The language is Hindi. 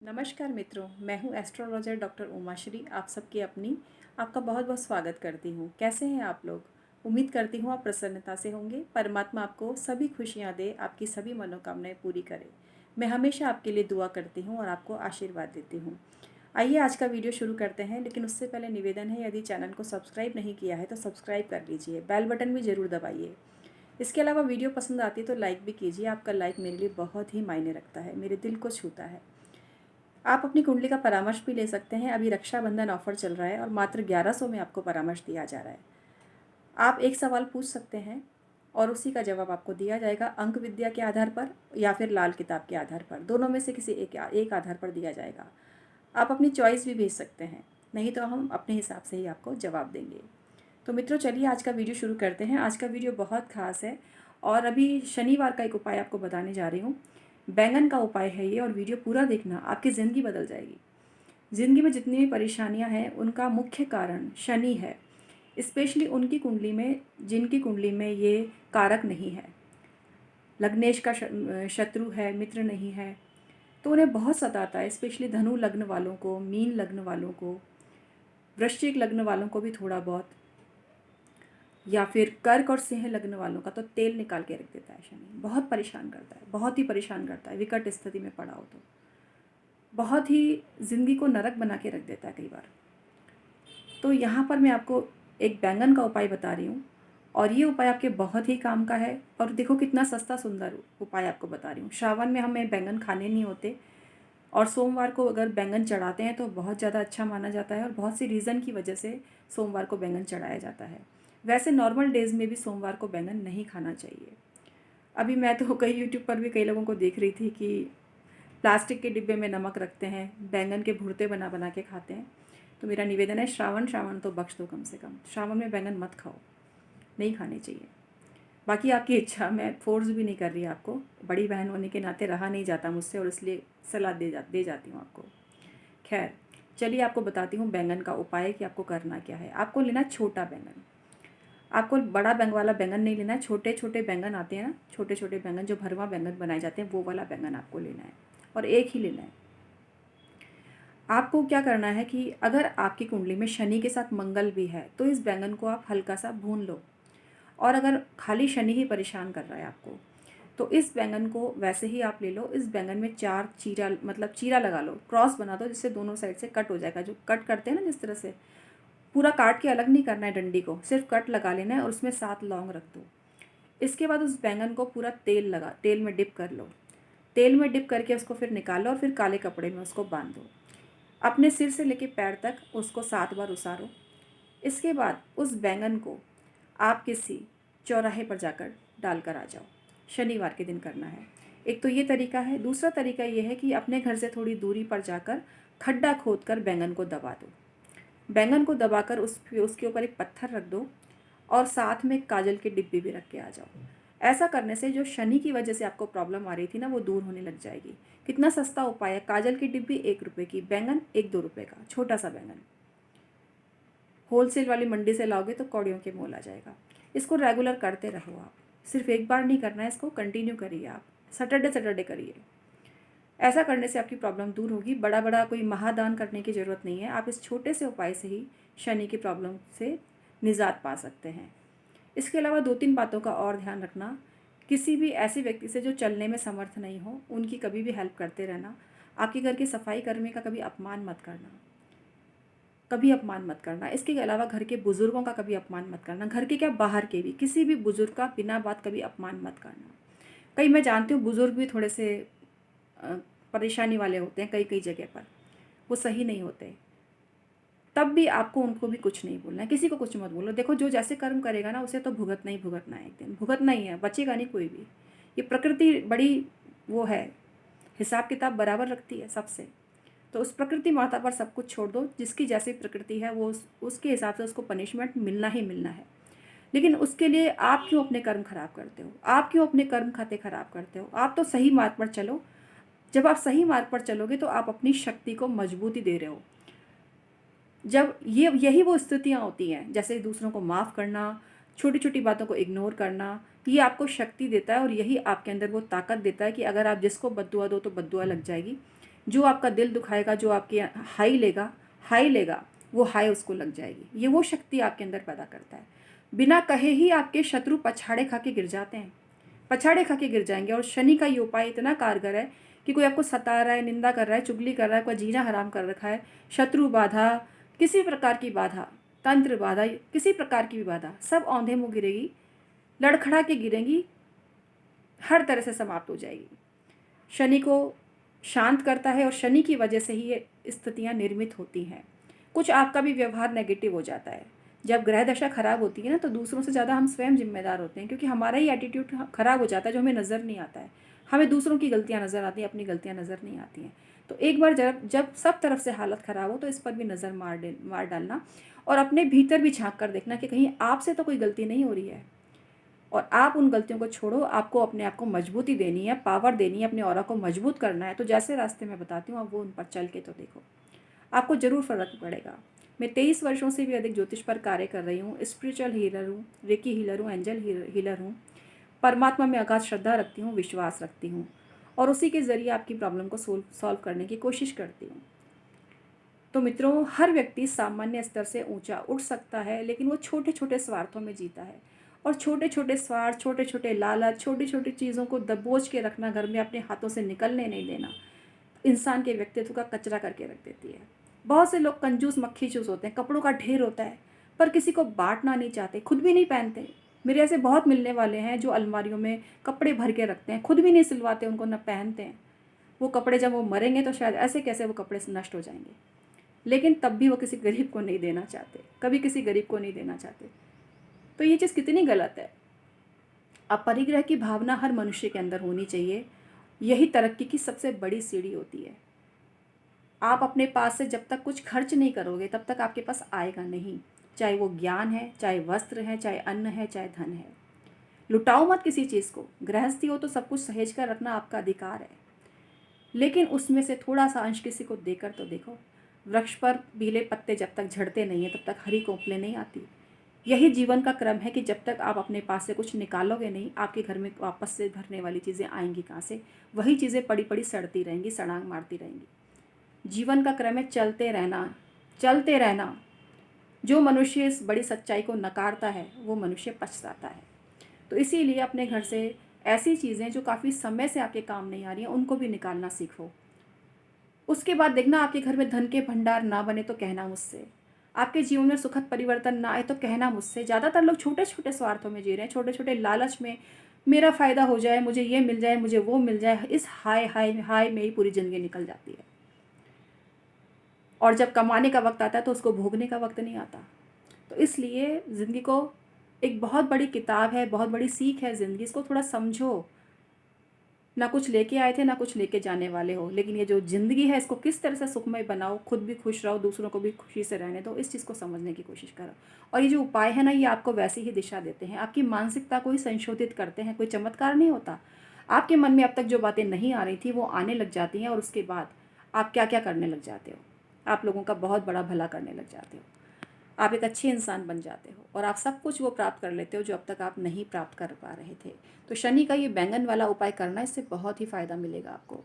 नमस्कार मित्रों, मैं हूँ एस्ट्रोलॉजर डॉक्टर उमाश्री। आप सबकी अपनी आपका बहुत बहुत स्वागत करती हूँ। कैसे हैं आप लोग? उम्मीद करती हूँ आप प्रसन्नता से होंगे। परमात्मा आपको सभी खुशियाँ दे, आपकी सभी मनोकामनाएं पूरी करे। मैं हमेशा आपके लिए दुआ करती हूँ और आपको आशीर्वाद देती हूँ। आइए आज का वीडियो शुरू करते हैं, लेकिन उससे पहले निवेदन है, यदि चैनल को सब्सक्राइब नहीं किया है तो सब्सक्राइब कर लीजिए, बेल बटन भी ज़रूर दबाइए। इसके अलावा वीडियो पसंद आती है तो लाइक भी कीजिए। आपका लाइक मेरे लिए बहुत ही मायने रखता है, मेरे दिल को छूता है। आप अपनी कुंडली का परामर्श भी ले सकते हैं। अभी रक्षाबंधन ऑफर चल रहा है और मात्र 1100 में आपको परामर्श दिया जा रहा है। आप एक सवाल पूछ सकते हैं और उसी का जवाब आपको दिया जाएगा अंक विद्या के आधार पर या फिर लाल किताब के आधार पर। दोनों में से किसी एक आधार पर दिया जाएगा। आप अपनी चॉइस भी भेज सकते हैं, नहीं तो हम अपने हिसाब से ही आपको जवाब देंगे। तो मित्रों, चलिए आज का वीडियो शुरू करते हैं। आज का वीडियो बहुत खास है और अभी शनिवार का एक उपाय आपको बताने जा रही हूँ। बैंगन का उपाय है ये, और वीडियो पूरा देखना, आपकी ज़िंदगी बदल जाएगी। ज़िंदगी में जितनी भी परेशानियां हैं उनका मुख्य कारण शनि है। स्पेशली उनकी कुंडली में जिनकी कुंडली में ये कारक नहीं है, लग्नेश का शत्रु है, मित्र नहीं है, तो उन्हें बहुत सताता है। स्पेशली धनु लग्न वालों को, मीन लग्न वालों को, वृश्चिक लग्न वालों को भी थोड़ा बहुत, या फिर कर्क और सिंह लग्न वालों का तो तेल निकाल के रख देता है शनि। बहुत परेशान करता है, बहुत ही परेशान करता है। विकट स्थिति में पड़ा हो तो बहुत ही ज़िंदगी को नरक बना के रख देता है कई बार। तो यहाँ पर मैं आपको एक बैंगन का उपाय बता रही हूँ, और ये उपाय आपके बहुत ही काम का है। और देखो कितना सस्ता सुंदर उपाय आपको बता रही हूँ। श्रावण में हमें बैंगन खाने नहीं होते, और सोमवार को अगर बैंगन चढ़ाते हैं तो बहुत ज़्यादा अच्छा माना जाता है, और बहुत सी रीज़न की वजह से सोमवार को बैंगन चढ़ाया जाता है। वैसे नॉर्मल डेज़ में भी सोमवार को बैंगन नहीं खाना चाहिए। अभी मैं तो कई यूट्यूब पर भी कई लोगों को देख रही थी कि प्लास्टिक के डिब्बे में नमक रखते हैं, बैंगन के भुर्ते बना बना के खाते हैं। तो मेरा निवेदन है, श्रावण तो बख्श दो कम से कम। श्रावण में बैंगन मत खाओ, नहीं खाने चाहिए। बाकी आपकी इच्छा, मैं फोर्स भी नहीं कर रही आपको। बड़ी बहन होने के नाते रहा नहीं जाता मुझसे, और इसलिए सलाह दे जाती हूँ आपको। खैर, चलिए आपको बताती हूँ बैंगन का उपाय कि आपको करना क्या है। आपको लेना छोटा बैंगन। आपको बड़ा बैंग वाला बैंगन नहीं लेना है। छोटे छोटे बैंगन आते हैं ना, छोटे छोटे बैंगन जो भरवा बैंगन बनाए जाते हैं, वो वाला बैंगन आपको लेना है, और एक ही लेना है। आपको क्या करना है कि अगर आपकी कुंडली में शनि के साथ मंगल भी है तो इस बैंगन को आप हल्का सा भून लो। और अगर खाली शनि ही परेशान कर रहा है आपको, तो इस बैंगन को वैसे ही आप ले लो। इस बैंगन में 4 चीरा, मतलब चीरा लगा लो, क्रॉस बना दो, जिससे दोनों साइड से कट हो जाएगा। जो कट करते हैं ना, जिस तरह से पूरा काट के अलग नहीं करना है डंडी को, सिर्फ कट लगा लेना है, और उसमें 7 लौंग रख दो। इसके बाद उस बैंगन को पूरा तेल में डिप कर लो। तेल में डिप करके उसको फिर निकालो, और फिर काले कपड़े में उसको बांध दो। अपने सिर से लेके पैर तक उसको 7 बार उसारो। इसके बाद उस बैंगन को आप किसी चौराहे पर जाकर डालकर आ जाओ। शनिवार के दिन करना है। एक तो ये तरीका है। दूसरा तरीका ये है कि अपने घर से थोड़ी दूरी पर जाकर खड्डा खोद कर बैंगन को दबा दो। बैंगन को दबाकर उसके ऊपर एक पत्थर रख दो, और साथ में काजल के डिब्बे भी रख के आ जाओ। ऐसा करने से जो शनि की वजह से आपको प्रॉब्लम आ रही थी ना, वो दूर होने लग जाएगी। कितना सस्ता उपाय है। काजल की डिब्बी 1 रुपये की, बैंगन 1-2 रुपये का, छोटा सा बैंगन। होलसेल वाली मंडी से लाओगे तो कौड़ियों के मोल आ जाएगा। इसको रेगुलर करते रहो आप। सिर्फ एक बार नहीं करना है, इसको कंटिन्यू करिए आप। सैटरडे करिए। ऐसा करने से आपकी प्रॉब्लम दूर होगी। बड़ा बड़ा कोई महादान करने की ज़रूरत नहीं है। आप इस छोटे से उपाय से ही शनि की प्रॉब्लम से निजात पा सकते हैं। इसके अलावा 2-3 बातों का और ध्यान रखना। किसी भी ऐसे व्यक्ति से जो चलने में समर्थ नहीं हो, उनकी कभी भी हेल्प करते रहना। आपके घर के सफाई कर्मी का कभी अपमान मत करना, कभी अपमान मत करना। इसके अलावा घर के बुज़ुर्गों का कभी अपमान मत करना। घर के क्या, बाहर के भी किसी भी बुज़ुर्ग का बिना बात कभी अपमान मत करना। कई, मैं जानती हूँ बुज़ुर्ग भी थोड़े से परेशानी वाले होते हैं, कई कई जगह पर वो सही नहीं होते। तब भी आपको उनको भी कुछ नहीं बोलना है, किसी को कुछ मत बोलो। देखो, जो जैसे कर्म करेगा ना, उसे तो भुगतना ही भुगतना है। एक दिन भुगतना ही है, बचेगा नहीं कोई भी। ये प्रकृति बड़ी वो है, हिसाब किताब बराबर रखती है सबसे। तो उस प्रकृति माता पर सब कुछ छोड़ दो। जिसकी जैसी प्रकृति है वो उसके हिसाब से उसको पनिशमेंट मिलना ही मिलना है। लेकिन उसके लिए आप क्यों अपने कर्म खराब करते हो? आप क्यों अपने कर्म खाते खराब करते हो? आप तो सही मार्ग पर चलो। जब आप सही मार्ग पर चलोगे तो आप अपनी शक्ति को मजबूती दे रहे हो। जब यही वो स्थितियाँ होती हैं, जैसे दूसरों को माफ़ करना, छोटी छोटी बातों को इग्नोर करना, ये आपको शक्ति देता है। और यही आपके अंदर वो ताकत देता है कि अगर आप जिसको बद्दुआ दो तो बद्दुआ लग जाएगी। जो आपका दिल दुखाएगा, जो आपके हाई लेगा, वो हाई उसको लग जाएगी। ये वो शक्ति आपके अंदर पैदा करता है। बिना कहे ही आपके शत्रु पछाड़े खा के गिर जाते हैं, पछाड़े खा के गिर जाएंगे। और शनि का ये उपाय इतना कारगर है कि कोई आपको सता रहा है, निंदा कर रहा है, चुगली कर रहा है, कोई जीना हराम कर रखा है, शत्रु बाधा, किसी प्रकार की बाधा, तंत्र बाधा, किसी प्रकार की भी बाधा, सब औंधे मुँह गिरेगी, लड़खड़ा के गिरेंगी, हर तरह से समाप्त हो जाएगी। शनि को शांत करता है और शनि की वजह से ही ये स्थितियाँ निर्मित होती हैं। कुछ आपका भी व्यवहार नेगेटिव हो जाता है। जब ग्रह दशा खराब होती है ना, तो दूसरों से ज़्यादा हम स्वयं जिम्मेदार होते हैं, क्योंकि हमारा ही एटीट्यूड खराब हो जाता है जो हमें नज़र नहीं आता है। हमें दूसरों की गलतियाँ नज़र आती हैं, अपनी गलतियाँ नज़र नहीं आती हैं। तो एक बार जब सब तरफ से हालत ख़राब हो तो इस पर भी नज़र मार डालना और अपने भीतर भी झाँक कर देखना कि कहीं आपसे तो कोई गलती नहीं हो रही है, और आप उन गलतियों को छोड़ो। आपको अपने आप को मजबूती देनी है, पावर देनी है, अपने ऑरा को मजबूत करना है। तो जैसे रास्ते मैं बताती हूँ, आप वो उन पर चल के तो देखो, आपको ज़रूर फ़र्क पड़ेगा। मैं 23 वर्षों से भी अधिक ज्योतिष पर कार्य कर रही हूँ, स्पिरिचुअल हीलर हूँ, रेकी हीलर हूँ, एंजल हीलर हूँ। परमात्मा में अगाध श्रद्धा रखती हूँ, विश्वास रखती हूँ, और उसी के ज़रिए आपकी प्रॉब्लम को सॉल्व करने की कोशिश करती हूँ। तो मित्रों, हर व्यक्ति सामान्य स्तर से ऊंचा उठ सकता है, लेकिन वो छोटे छोटे स्वार्थों में जीता है। और छोटे छोटे स्वार्थ, छोटे छोटे लालच, छोटी छोटी चीज़ों को दबोच के रखना, घर में अपने हाथों से निकलने नहीं देना, इंसान के व्यक्तित्व का कचरा करके रख देती है। बहुत से लोग कंजूस मक्खी चूस होते हैं, कपड़ों का ढेर होता है, पर किसी को बांटना नहीं चाहते, खुद भी नहीं पहनते। मेरे ऐसे बहुत मिलने वाले हैं जो अलमारियों में कपड़े भर के रखते हैं, खुद भी नहीं सिलवाते, उनको न पहनते हैं। वो कपड़े जब वो मरेंगे तो शायद ऐसे कैसे वो कपड़े नष्ट हो जाएंगे, लेकिन तब भी वो किसी गरीब को नहीं देना चाहते, कभी किसी गरीब को नहीं देना चाहते। तो ये चीज़ कितनी गलत है। अपरिग्रह की भावना हर मनुष्य के अंदर होनी चाहिए। यही तरक्की की सबसे बड़ी सीढ़ी होती है। आप अपने पास से जब तक कुछ खर्च नहीं करोगे, तब तक आपके पास आएगा नहीं। चाहे वो ज्ञान है, चाहे वस्त्र है, चाहे अन्न है, चाहे धन है। लुटाओ मत किसी चीज़ को। गृहस्थी हो तो सब कुछ सहेज कर रखना आपका अधिकार है, लेकिन उसमें से थोड़ा सा अंश किसी को देकर तो देखो। वृक्ष पर पीले पत्ते जब तक झड़ते नहीं हैं, तब तक हरी कोपलें नहीं आती। यही जीवन का क्रम है कि जब तक आप अपने पास से कुछ निकालोगे नहीं, आपके घर में वापस से भरने वाली चीज़ें आएंगी कहाँ से। वही चीज़ें पड़ी पड़ी सड़ती रहेंगी, सड़ांग मारती रहेंगी। जीवन का क्रम है चलते रहना, चलते रहना। जो मनुष्य इस बड़ी सच्चाई को नकारता है, वो मनुष्य पछताता है। तो इसीलिए अपने घर से ऐसी चीज़ें जो काफ़ी समय से आपके काम नहीं आ रही हैं, उनको भी निकालना सीखो। उसके बाद देखना, आपके घर में धन के भंडार ना बने तो कहना मुझसे। आपके जीवन में सुखद परिवर्तन ना आए तो कहना मुझसे। ज़्यादातर लोग छोटे छोटे स्वार्थों में जी रहे हैं, छोटे छोटे लालच में, मेरा फ़ायदा हो जाए, मुझे ये मिल जाए, मुझे वो मिल जाए, इस हाय हाय हाय में ही पूरी ज़िंदगी निकल जाती है। और जब कमाने का वक्त आता है तो उसको भोगने का वक्त नहीं आता। तो इसलिए ज़िंदगी को एक बहुत बड़ी किताब है, बहुत बड़ी सीख है ज़िंदगी। इसको थोड़ा समझो। ना कुछ लेके आए थे, ना कुछ लेके जाने वाले हो, लेकिन ये जो ज़िंदगी है, इसको किस तरह से सुखमय बनाओ, खुद भी खुश रहो, दूसरों को भी खुशी से रहने दो। इस चीज़ को समझने की कोशिश करो। और ये जो उपाय है ना, ये आपको वैसी ही दिशा देते हैं, आपकी मानसिकता को ही संशोधित करते हैं। कोई चमत्कार नहीं होता। आपके मन में अब तक जो बातें नहीं आ रही थी, वो आने लग जाती हैं, और उसके बाद आप क्या क्या करने लग जाते हो। आप लोगों का बहुत बड़ा भला करने लग जाते हो। आप एक अच्छे इंसान बन जाते हो, और आप सब कुछ वो प्राप्त कर लेते हो जो अब तक आप नहीं प्राप्त कर पा रहे थे। तो शनि का ये बैंगन वाला उपाय करना, इससे बहुत ही फ़ायदा मिलेगा आपको।